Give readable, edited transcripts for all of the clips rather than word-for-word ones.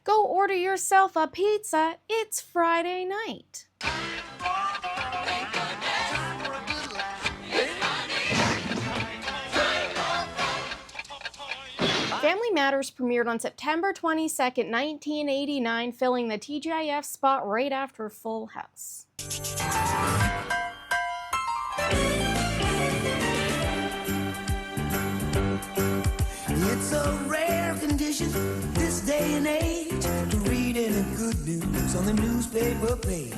Go order yourself a pizza, it's Friday night. Family Matters premiered on September 22nd, 1989, filling the TGIF spot right after Full House. It's a rare condition this day and age to read any good news on the newspaper page.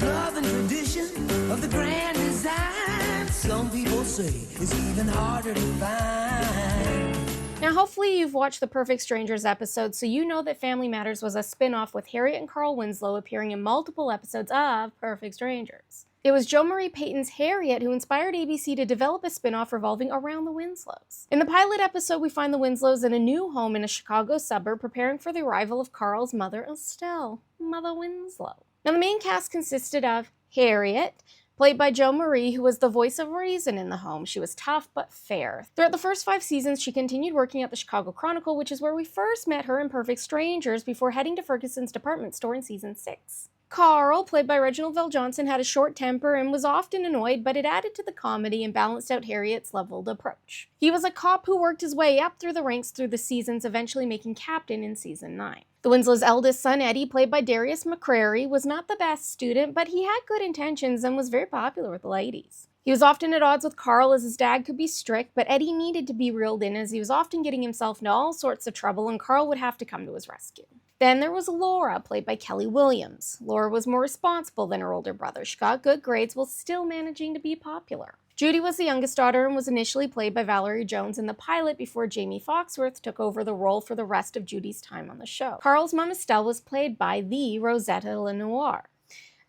Love and tradition of the grand design, some people say, is even harder to find. Now, hopefully you've watched the Perfect Strangers episode, so you know that Family Matters was a spin-off with Harriet and Carl Winslow appearing in multiple episodes of Perfect Strangers. It was Jo Marie Payton's Harriet who inspired ABC to develop a spin-off revolving around the Winslows. In the pilot episode, we find the Winslows in a new home in a Chicago suburb preparing for the arrival of Carl's mother, Estelle, Mother Winslow. Now, the main cast consisted of Harriet, played by Jo Marie, who was the voice of reason in the home. She was tough but fair. Throughout the first 5 seasons, she continued working at the Chicago Chronicle, which is where we first met her in Perfect Strangers before heading to Ferguson's department store in season 6. Carl, played by Reginald VelJohnson, had a short temper and was often annoyed, but it added to the comedy and balanced out Harriet's leveled approach. He was a cop who worked his way up through the ranks through the seasons, eventually making captain in season 9. The Winslows' eldest son, Eddie, played by Darius McCrary, was not the best student, but he had good intentions and was very popular with the ladies. He was often at odds with Carl as his dad could be strict, but Eddie needed to be reeled in as he was often getting himself into all sorts of trouble and Carl would have to come to his rescue. Then there was Laura, played by Kelly Williams. Laura was more responsible than her older brother. She got good grades while still managing to be popular. Judy was the youngest daughter and was initially played by Valerie Jones in the pilot before Jamie Foxworth took over the role for the rest of Judy's time on the show. Carl's mom, Estelle, was played by the Rosetta Lenoir.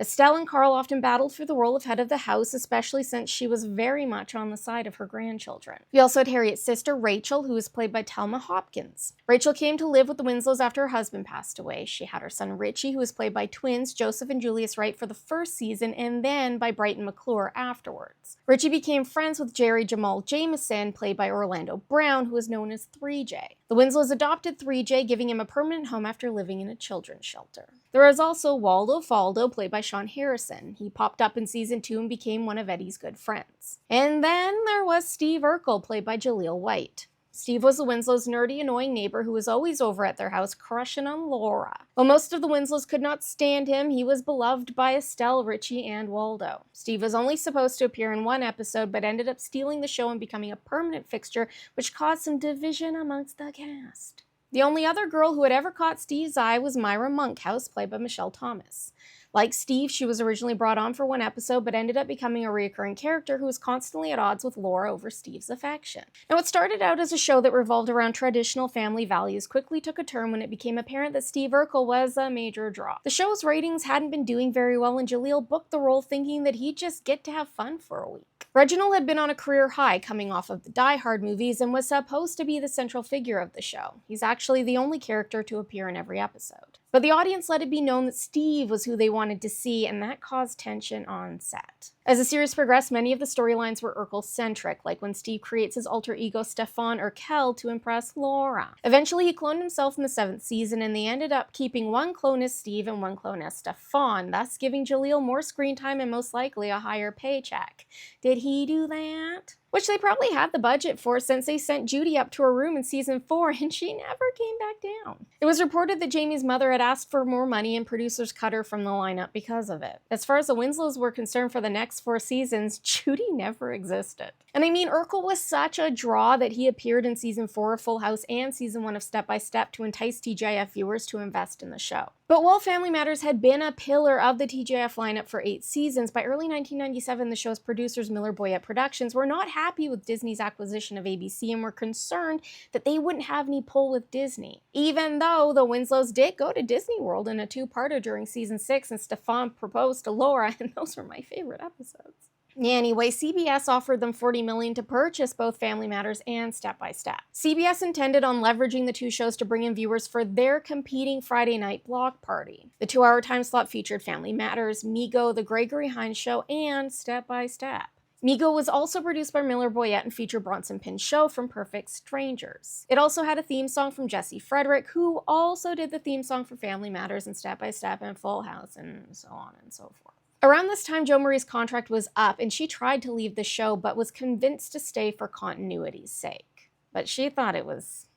Estelle and Carl often battled for the role of head of the house, especially since she was very much on the side of her grandchildren. We also had Harriet's sister, Rachel, who was played by Thelma Hopkins. Rachel came to live with the Winslows after her husband passed away. She had her son, Richie, who was played by twins Joseph and Julius Wright for the first season, and then by Brighton McClure afterwards. Richie became friends with Jerry Jamal Jameson, played by Orlando Brown, who was known as 3J. The Winslows adopted 3J, giving him a permanent home after living in a children's shelter. There was also Waldo Faldo, played by Sean Harrison. He popped up in season 2 and became one of Eddie's good friends. And then there was Steve Urkel, played by Jaleel White. Steve was the Winslows' nerdy, annoying neighbor who was always over at their house crushing on Laura. While most of the Winslows could not stand him, he was beloved by Estelle, Richie, and Waldo. Steve was only supposed to appear in 1 episode, but ended up stealing the show and becoming a permanent fixture, which caused some division amongst the cast. The only other girl who had ever caught Steve's eye was Myra Monkhouse, played by Michelle Thomas. Like Steve, she was originally brought on for 1 episode, but ended up becoming a recurring character who was constantly at odds with Laura over Steve's affection. Now, what started out as a show that revolved around traditional family values quickly took a turn when it became apparent that Steve Urkel was a major draw. The show's ratings hadn't been doing very well, and Jaleel booked the role thinking that he'd just get to have fun for a week. Reginald had been on a career high coming off of the Die Hard movies and was supposed to be the central figure of the show. He's actually the only character to appear in every episode. But the audience let it be known that Steve was who they wanted to see, and that caused tension on set. As the series progressed, many of the storylines were Urkel-centric, like when Steve creates his alter ego Stefan Urkel to impress Laura. Eventually, he cloned himself in the 7th season, and they ended up keeping 1 clone as Steve and 1 clone as Stefan, thus giving Jaleel more screen time and most likely a higher paycheck. Did he do that? Which they probably had the budget for, since they sent Judy up to her room in season 4 and she never came back down. It was reported that Jamie's mother had asked for more money and producers cut her from the lineup because of it. As far as the Winslows were concerned for the next 4 seasons, Judy never existed. And I mean, Urkel was such a draw that he appeared in season 4 of Full House and season 1 of Step by Step to entice TGIF viewers to invest in the show. But while Family Matters had been a pillar of the TGIF lineup for 8 seasons, by early 1997, the show's producers, Miller Boyett Productions, were not happy with Disney's acquisition of ABC and were concerned that they wouldn't have any pull with Disney. Even though the Winslows did go to Disney World in a 2-parter during season 6 and Stefan proposed to Laura, and those were my favorite episodes. Anyway, CBS offered them $40 million to purchase both Family Matters and Step by Step. CBS intended on leveraging the 2 shows to bring in viewers for their competing Friday night block party. The 2-hour time slot featured Family Matters, Mego, The Gregory Hines Show, and Step by Step. Migo was also produced by Miller Boyett and featured Bronson Pin's show from Perfect Strangers. It also had a theme song from Jesse Frederick, who also did the theme song for Family Matters and Step by Step and Full House and so on and so forth. Around this time, Jo Marie's contract was up and she tried to leave the show but was convinced to stay for continuity's sake. But she thought it was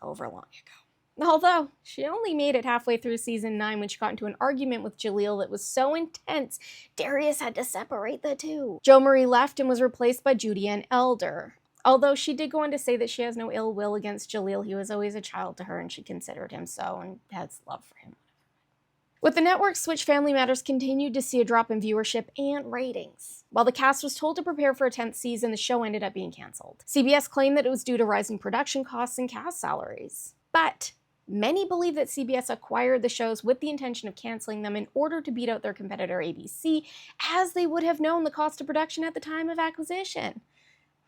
over long ago. Although, she only made it halfway through season 9 when she got into an argument with Jaleel that was so intense, Darius had to separate the two. Jo Marie left and was replaced by Judy Ann Elder. Although she did go on to say that she has no ill will against Jaleel, he was always a child to her and she considered him so and has love for him. With the network's switch, Family Matters continued to see a drop in viewership and ratings. While the cast was told to prepare for a 10th season, the show ended up being canceled. CBS claimed that it was due to rising production costs and cast salaries. But many believe that CBS acquired the shows with the intention of canceling them in order to beat out their competitor ABC, as they would have known the cost of production at the time of acquisition.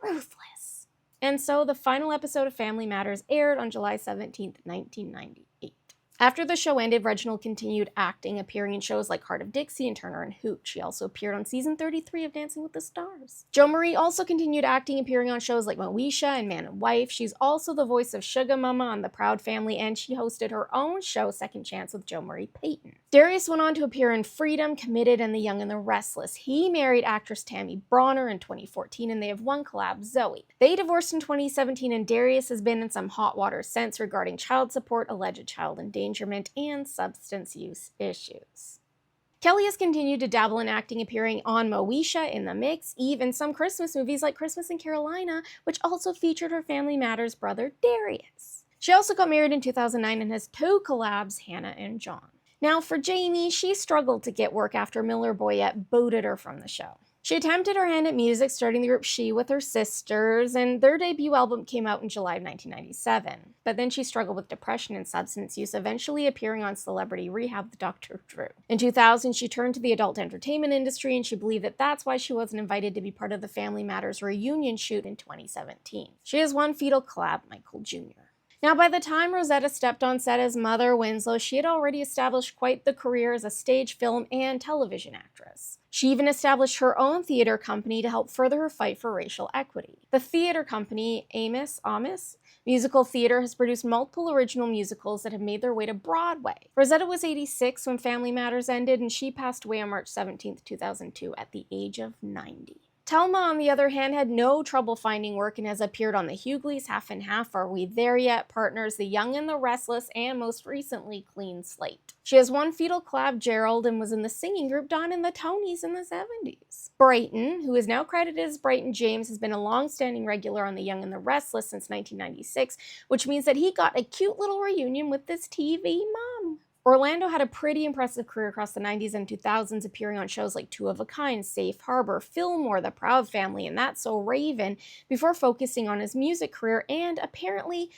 Ruthless. And so the final episode of Family Matters aired on July 17, 1998. After the show ended, Reginald continued acting, appearing in shows like Heart of Dixie and Turner and Hooch. She also appeared on season 33 of Dancing with the Stars. Jo Marie also continued acting, appearing on shows like Moesha and Man and Wife. She's also the voice of Sugar Mama on The Proud Family, and she hosted her own show, Second Chance, with Jo Marie Payton. Darius went on to appear in Freedom, Committed, and The Young and the Restless. He married actress Tammy Bronner in 2014, and they have one collab, Zoe. They divorced in 2017, and Darius has been in some hot water since regarding child support, alleged child endangerment, and substance use issues. Kelly has continued to dabble in acting, appearing on Moesha, In the Mix, Eve, and some Christmas movies like Christmas in Carolina, which also featured her Family Matters brother Darius. She also got married in 2009 and has 2 collabs, Hannah and John. Now for Jamie, she struggled to get work after Miller Boyett booted her from the show. She attempted her hand at music, starting the group She with her sisters, and their debut album came out in July of 1997. But then she struggled with depression and substance use, eventually appearing on Celebrity Rehab with Dr. Drew. In 2000, she turned to the adult entertainment industry, and she believed that that's why she wasn't invited to be part of the Family Matters reunion shoot in 2017. She has one fetal collab, Michael Jr. Now, by the time Rosetta stepped on set as Mother Winslow, she had already established quite the career as a stage, film, and television actress. She even established her own theater company to help further her fight for racial equity. The theater company, Amos Musical Theater, has produced multiple original musicals that have made their way to Broadway. Rosetta was 86 when Family Matters ended, and she passed away on March 17, 2002 at the age of 90. Telma, on the other hand, had no trouble finding work and has appeared on The Hughleys, Half and Half, Are We There Yet, Partners, The Young and the Restless, and most recently, Clean Slate. She has one fetal collab, Gerald, and was in the singing group Dawn and the Tonys in the 70s. Brighton, who is now credited as Brighton James, has been a long-standing regular on The Young and the Restless since 1996, which means that he got a cute little reunion with this TV mom. Orlando had a pretty impressive career across the 90s and 2000s, appearing on shows like Two of a Kind, Safe Harbor, Fillmore, The Proud Family, and That's So Raven, before focusing on his music career and, apparently,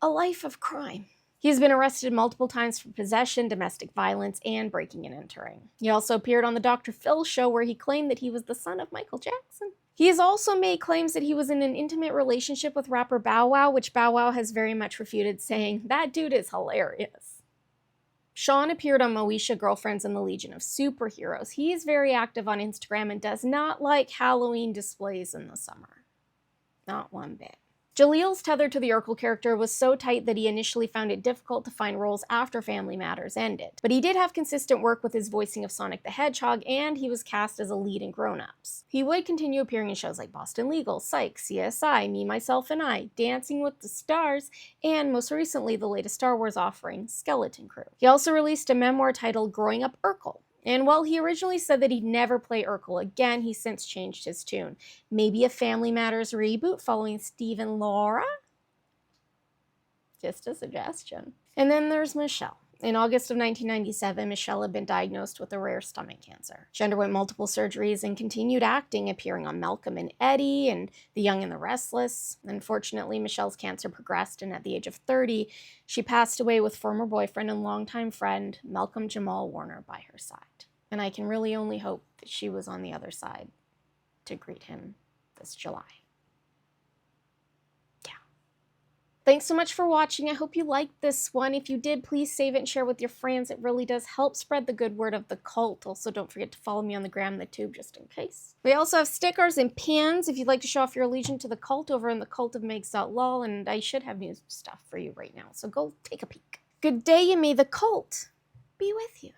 a life of crime. He has been arrested multiple times for possession, domestic violence, and breaking and entering. He also appeared on the Dr. Phil show, where he claimed that he was the son of Michael Jackson. He has also made claims that he was in an intimate relationship with rapper Bow Wow, which Bow Wow has very much refuted, saying, "That dude is hilarious." Sean appeared on Moesha, Girlfriends, and the Legion of Superheroes. He is very active on Instagram and does not like Halloween displays in the summer. Not one bit. Jaleel's tether to the Urkel character was so tight that he initially found it difficult to find roles after Family Matters ended. But he did have consistent work with his voicing of Sonic the Hedgehog, and he was cast as a lead in Grown Ups. He would continue appearing in shows like Boston Legal, Psych, CSI, Me, Myself, and I, Dancing with the Stars, and most recently the latest Star Wars offering, Skeleton Crew. He also released a memoir titled Growing Up Urkel. And while he originally said that he'd never play Urkel again, he's since changed his tune. Maybe a Family Matters reboot following Steve and Laura? Just a suggestion. And then there's Michelle. In August of 1997, Michelle had been diagnosed with a rare stomach cancer. She underwent multiple surgeries and continued acting, appearing on Malcolm and Eddie and The Young and the Restless. Unfortunately, Michelle's cancer progressed, and at the age of 30, she passed away with former boyfriend and longtime friend Malcolm Jamal Warner by her side. And I can really only hope that she was on the other side to greet him this July. Thanks so much for watching. I hope you liked this one. If you did, please save it and share with your friends. It really does help spread the good word of the cult. Also, don't forget to follow me on the gram and the tube just in case. We also have stickers and pins if you'd like to show off your allegiance to the cult over in the cultofmegs.lol, and I should have new stuff for you right now, so go take a peek. Good day, and may the cult be with you.